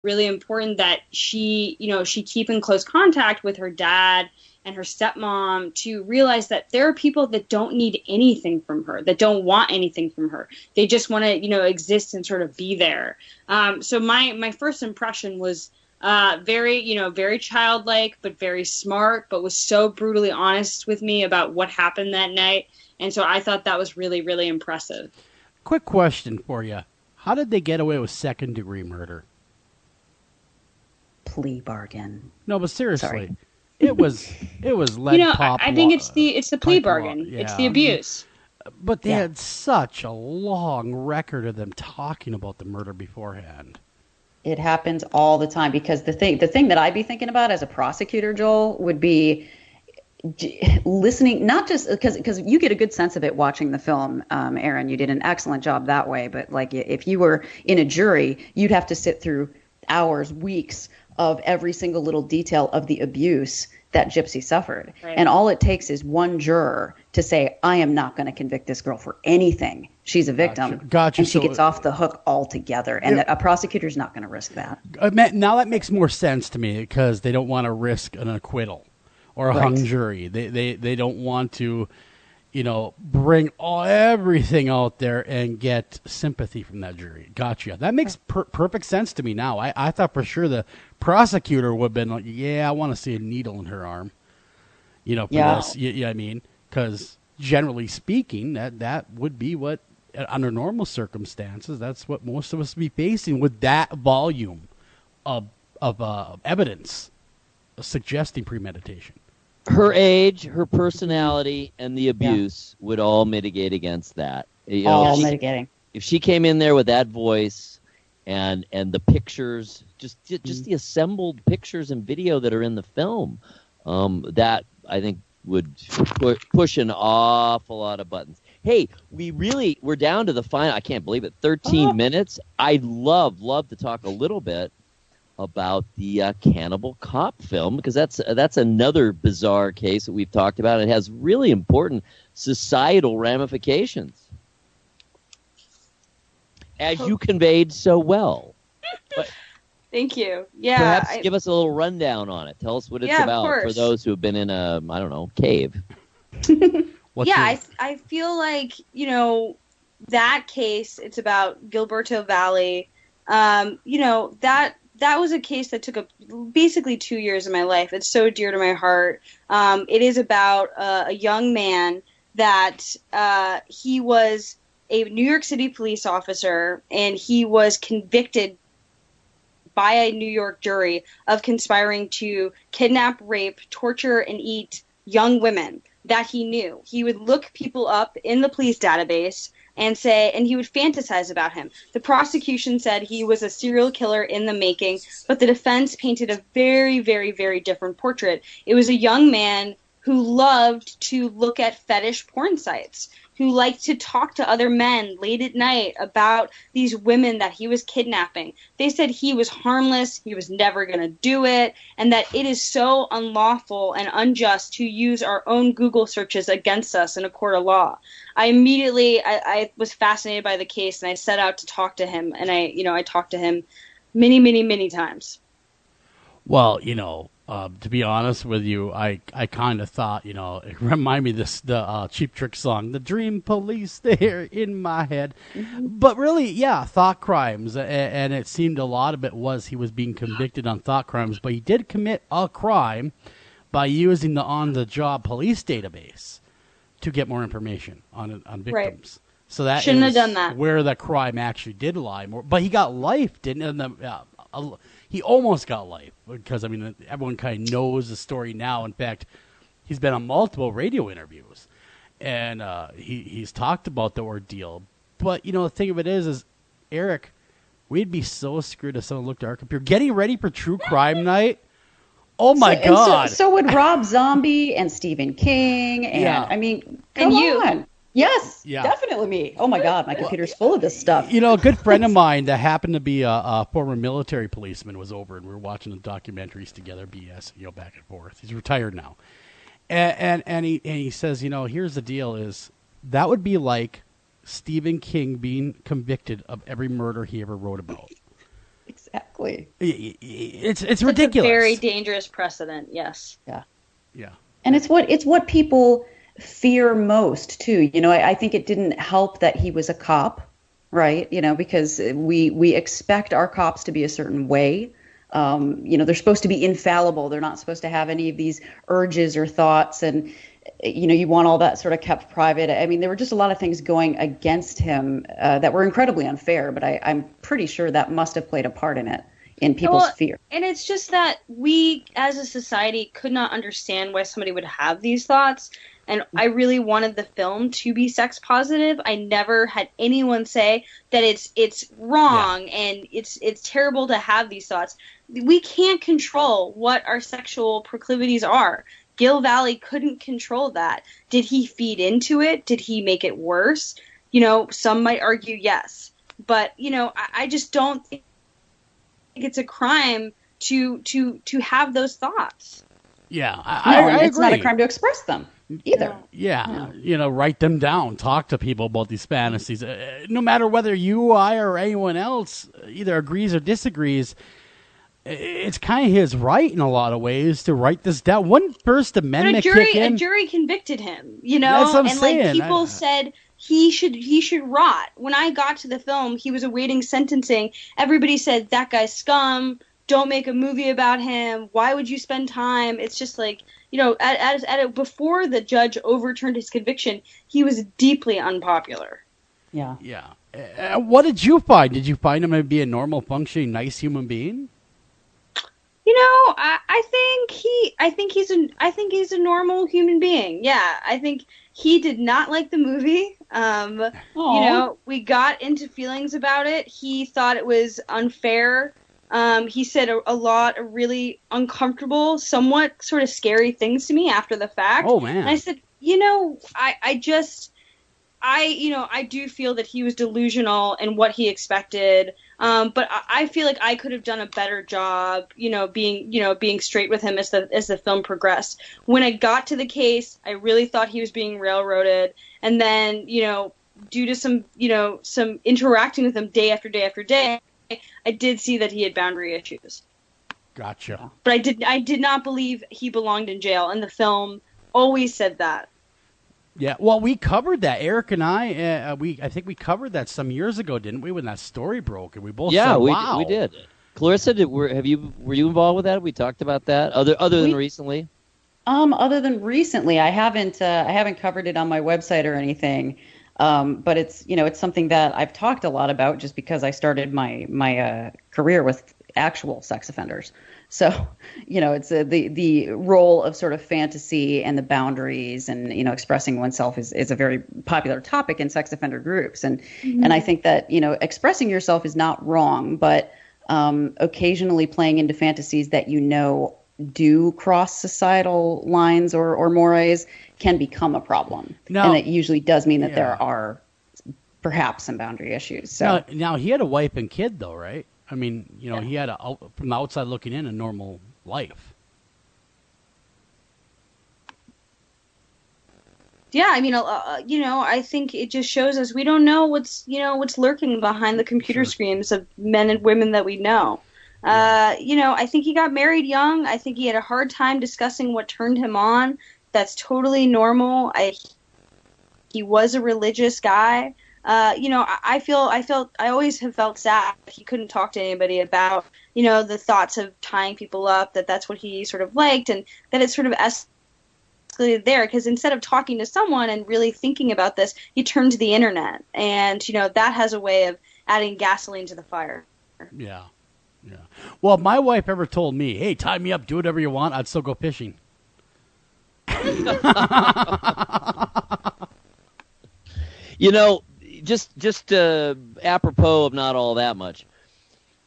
really important that she keep in close contact with her dad and her stepmom to realize that there are people that don't need anything from her, that don't want anything from her. They just want to, exist and sort of be there. So my first impression was very childlike, but very smart, but was so brutally honest with me about what happened that night. And so I thought that was really, really impressive. Quick question for you. How did they get away with second-degree murder? Plea bargain. No, but seriously. Sorry. It was lead pop. I think it's the plea bargain. Yeah. It's the abuse. But they had such a long record of them talking about the murder beforehand. It happens all the time because the thing that I'd be thinking about as a prosecutor, Joel, would be listening, not just because you get a good sense of it watching the film. Erin, you did an excellent job that way. But like if you were in a jury, you'd have to sit through hours, weeks of every single little detail of the abuse that Gypsy suffered. Right. And all it takes is one juror to say, I am not going to convict this girl for anything. She's a victim. Gotcha. And she gets off the hook altogether. And a prosecutor's not going to risk that. Now that makes more sense to me because they don't want to risk an acquittal or a hung jury. They don't want to, bring everything out there and get sympathy from that jury. Gotcha. That makes perfect sense to me now. I thought for sure the prosecutor would have been like, I want to see a needle in her arm, for this. I mean, because generally speaking, that would be what, under normal circumstances, that's what most of us would be facing with that volume of evidence suggesting premeditation. Her age, her personality, and the abuse would all mitigate against that. Mitigating. If she came in there with that voice and the pictures, just the assembled pictures and video that are in the film, that I think would push an awful lot of buttons. Hey, we're down to the final. I can't believe it. 13 minutes. I'd love to talk a little bit about the Cannibal Cop film, because that's another bizarre case that we've talked about. It has really important societal ramifications, as you conveyed so well. But thank you. Yeah, perhaps give us a little rundown on it. Tell us what it's about for those who have been in a, cave. I feel like, that case, it's about Gilberto Valley. That was a case that took basically 2 years of my life. It's so dear to my heart. It is about a young man that he was a New York City police officer, and he was convicted by a New York jury of conspiring to kidnap, rape, torture, and eat young women that he knew. He would look people up in the police database and he would fantasize about him. The prosecution said he was a serial killer in the making, but the defense painted a very, very, very different portrait. It was a young man who loved to look at fetish porn sites, who liked to talk to other men late at night about these women that he was kidnapping. They said he was harmless, he was never going to do it, and that it is so unlawful and unjust to use our own Google searches against us in a court of law. I was fascinated by the case, and I set out to talk to him, and I talked to him many, many, many times. Well, to be honest with you, I kind of thought, it reminded me of the Cheap Trick song, "The Dream Police," there in my head. Mm-hmm. But really, thought crimes, and it seemed a lot of it was he was being convicted on thought crimes, but he did commit a crime by using the on-the-job police database to get more information on victims. Right. So that shouldn't have done that. Where the crime actually did lie more. But he got life, didn't he? He almost got life because, everyone kind of knows the story now. In fact, he's been on multiple radio interviews, and he's talked about the ordeal. But, the thing of it is Eric, we'd be so screwed if someone looked at our computer. Getting ready for True Crime Night. Oh, my God. So would Rob Zombie and Stephen King. And, come on. Yes, definitely me. Oh, my God, my computer's full of this stuff. A good friend of mine that happened to be a former military policeman was over, and we were watching the documentaries together, BS, back and forth. He's retired now. And he says, here's the deal is that would be like Stephen King being convicted of every murder he ever wrote about. Exactly. It's ridiculous. A very dangerous precedent. Yes. Yeah. Yeah. And it's what people fear most too. I think it didn't help that he was a cop, right? Because we expect our cops to be a certain way. They're supposed to be infallible. They're not supposed to have any of these urges or thoughts, and you want all that sort of kept private. I mean, there were just a lot of things going against him that were incredibly unfair. But I'm pretty sure that must have played a part in people's fear. And it's just that we, as a society, could not understand why somebody would have these thoughts. And I really wanted the film to be sex positive. I never had anyone say that it's wrong and it's terrible to have these thoughts. We can't control what our sexual proclivities are. Gil Valley couldn't control that. Did he feed into it? Did he make it worse? Some might argue yes. But, I just don't think it's a crime to have those thoughts. Yeah, I agree. It's not a crime to express them either. Yeah, write them down. Talk to people about these fantasies. No matter whether you, I, or anyone else either agrees or disagrees, it's kind of his right in a lot of ways to write this down. One First Amendment kick in. A jury convicted him, That's what I'm and saying. Like people said he should rot. When I got to the film, he was awaiting sentencing. Everybody said that guy's scum. Don't make a movie about him. Why would you spend time? It's just like, before the judge overturned his conviction, he was deeply unpopular. Yeah. Yeah. What did you find? Did you find him to be a normal, functioning, nice human being? I think he's a normal human being. Yeah, I think he did not like the movie. We got into feelings about it. He thought it was unfair. He said a lot of really uncomfortable, somewhat sort of scary things to me after the fact. Oh man! And I said, I do feel that he was delusional in what he expected. But I feel like I could have done a better job, being straight with him as the film progressed. When I got to the case, I really thought he was being railroaded. And then, due to some interacting with him day after day after day, I did see that he had boundary issues. Gotcha. But I did not believe he belonged in jail, and the film always said that. Yeah, well, we covered that. Eric and I think we covered that some years ago, didn't we? When that story broke, and we both said, "Wow, we did." Clarissa, were you involved with that? We talked about that. Other than recently. Other than recently, I haven't covered it on my website or anything. But it's something that I've talked a lot about just because I started my career with actual sex offenders. So, it's the role of sort of fantasy and the boundaries and, expressing oneself is a very popular topic in sex offender groups. And I think that, expressing yourself is not wrong, but occasionally playing into fantasies that do cross societal lines or mores can become a problem. And it usually does mean that there are perhaps some boundary issues. So now he had a wife and kid, though, right? I mean, he had from the outside looking in, a normal life. Yeah, I mean, I think it just shows us we don't know what's lurking behind the computer screens of men and women that we know. I think he got married young. I think he had a hard time discussing what turned him on. That's totally normal. He was a religious guy. I always have felt sad he couldn't talk to anybody about, the thoughts of tying people up, that's what he sort of liked, and that it sort of escalated there, because instead of talking to someone and really thinking about this, he turned to the internet, and, that has a way of adding gasoline to the fire. Yeah. Yeah. Well, if my wife ever told me, hey, tie me up, do whatever you want, I'd still go fishing. Just apropos of not all that much,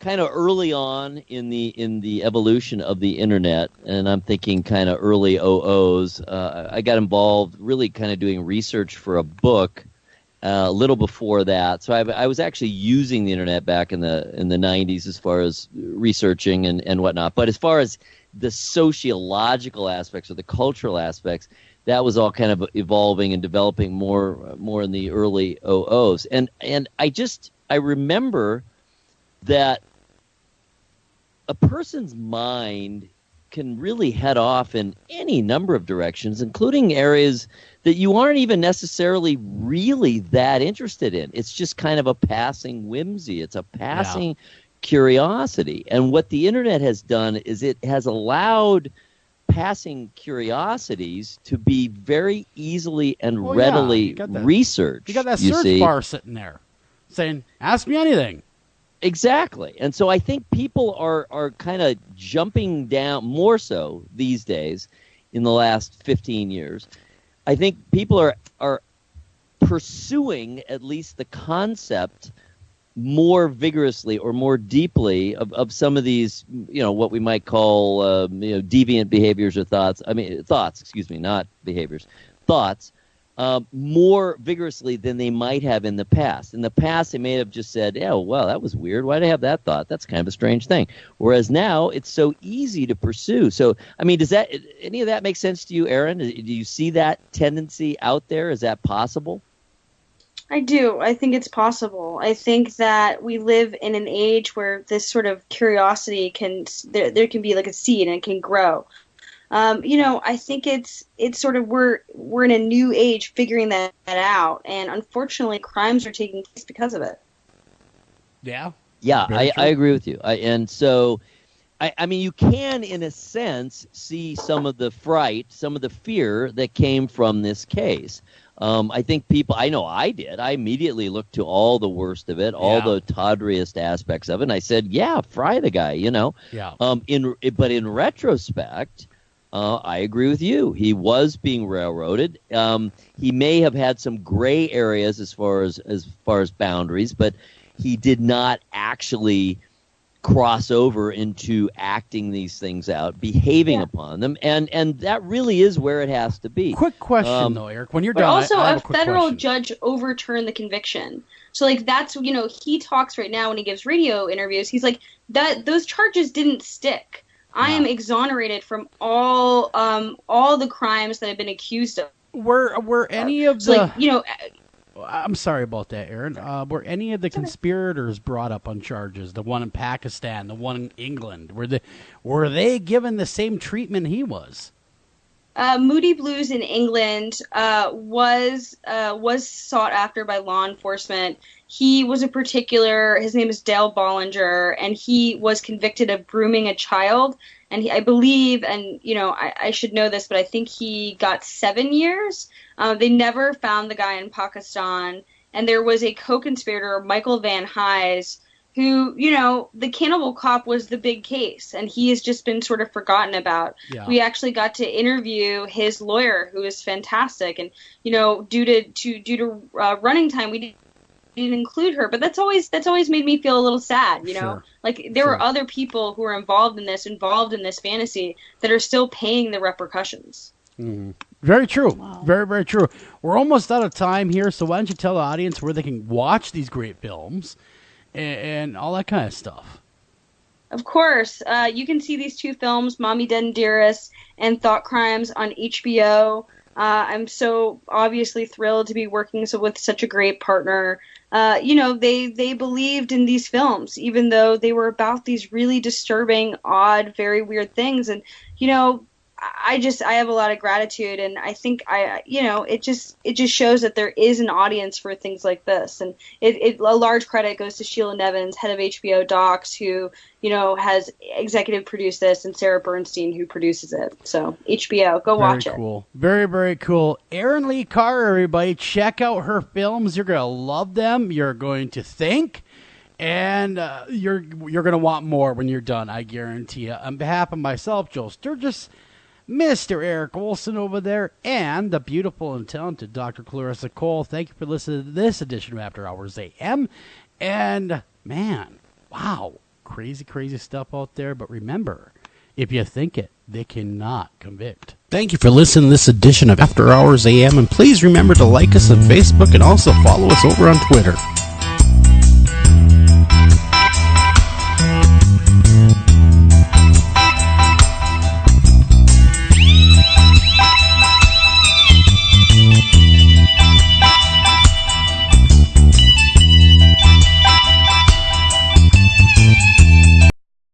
kind of early on in the evolution of the internet, and I'm thinking kind of early OOs, I got involved really kind of doing research for a book a little before that. So I was actually using the internet back in the 90s as far as researching and whatnot. But as far as the sociological aspects or the cultural aspects, that was all kind of evolving and developing more in the early OOs. And I remember that a person's mind can really head off in any number of directions, including areas that you aren't even necessarily really that interested in. It's just kind of a passing whimsy. It's a passing curiosity. And what the internet has done is it has allowed passing curiosities to be very easily and readily researched. You got that search bar sitting there saying, ask me anything. Exactly. And so I think people are kind of jumping down more so these days in the last 15 years. I think people are pursuing at least the concept more vigorously or more deeply of some of these, what we might call, deviant behaviors or thoughts. Thoughts, not behaviors. Thoughts. More vigorously than they might have in the past. In the past, they may have just said, "Oh, well, that was weird. Why did I have that thought? That's kind of a strange thing." Whereas now, it's so easy to pursue. So, does any of that make sense to you, Erin? Do you see that tendency out there? Is that possible? I do. I think it's possible. I think that we live in an age where this sort of curiosity there can be like a seed and it can grow. I think it's sort of we're in a new age figuring that out, and unfortunately, crimes are taking place because of it. Yeah. Yeah, I agree with you. And so, you can, in a sense, see some of the fright, some of the fear that came from this case. I think people, I know I did. I immediately looked to all the worst of it, all the tawdriest aspects of it, and I said, "Yeah, fry the guy," Yeah. But in retrospect, I agree with you. He was being railroaded. He may have had some gray areas as far as boundaries, but he did not actually cross over into acting these things out, behaving upon them, and that really is where it has to be. Quick question though, Eric. When you're but done, also I have a quick federal question. judge overturned the conviction. So that's he talks right now when he gives radio interviews. He's like that those charges didn't stick. I am exonerated from all the crimes that I've been accused of. Were any of the I'm sorry about that, Erin. Were any of the conspirators brought up on charges? The one in Pakistan, the one in England. Were they given the same treatment he was? Moody Blues in England was sought after by law enforcement. He was his name is Dale Bollinger, and he was convicted of grooming a child. And I believe, and I should know this, but I think he got 7 years. They never found the guy in Pakistan. And there was a co-conspirator, Michael Van Hise, who, the Cannibal Cop was the big case, and he has just been sort of forgotten about. Yeah. We actually got to interview his lawyer, who is fantastic, and due to running time, we didn't include her, but that's always made me feel a little sad. Sure. Like there were other people who are involved in this fantasy that are still paying the repercussions. Mm-hmm. Very true. Wow. Very, very true. We're almost out of time here, so why don't you tell the audience where they can watch these great films and all that kind of stuff? Of course. You can see these two films, Mommy Dead and Dearest and Thought Crimes, on HBO. I'm so obviously thrilled to be working with such a great partner. They believed in these films, even though they were about these really disturbing, odd, very weird things. And, I have a lot of gratitude, and I think it just shows that there is an audience for things like this. And a large credit goes to Sheila Nevins, head of HBO Docs, who, has executive produced this, and Sarah Bernstein, who produces it. So HBO, go watch it. Very cool. Very, very cool. Erin Lee Carr, everybody. Check out her films. You're going to love them. You're going to think. And you're going to want more when you're done, I guarantee you. On behalf of myself, Joel Sturgis, Mr. Eric Olson over there, and the beautiful and talented Dr. Clarissa Cole, thank you for listening to this edition of After Hours AM. And, man, wow, crazy, crazy stuff out there. But remember, if you think it, they cannot convict. Thank you for listening to this edition of After Hours AM. And please remember to like us on Facebook and also follow us over on Twitter.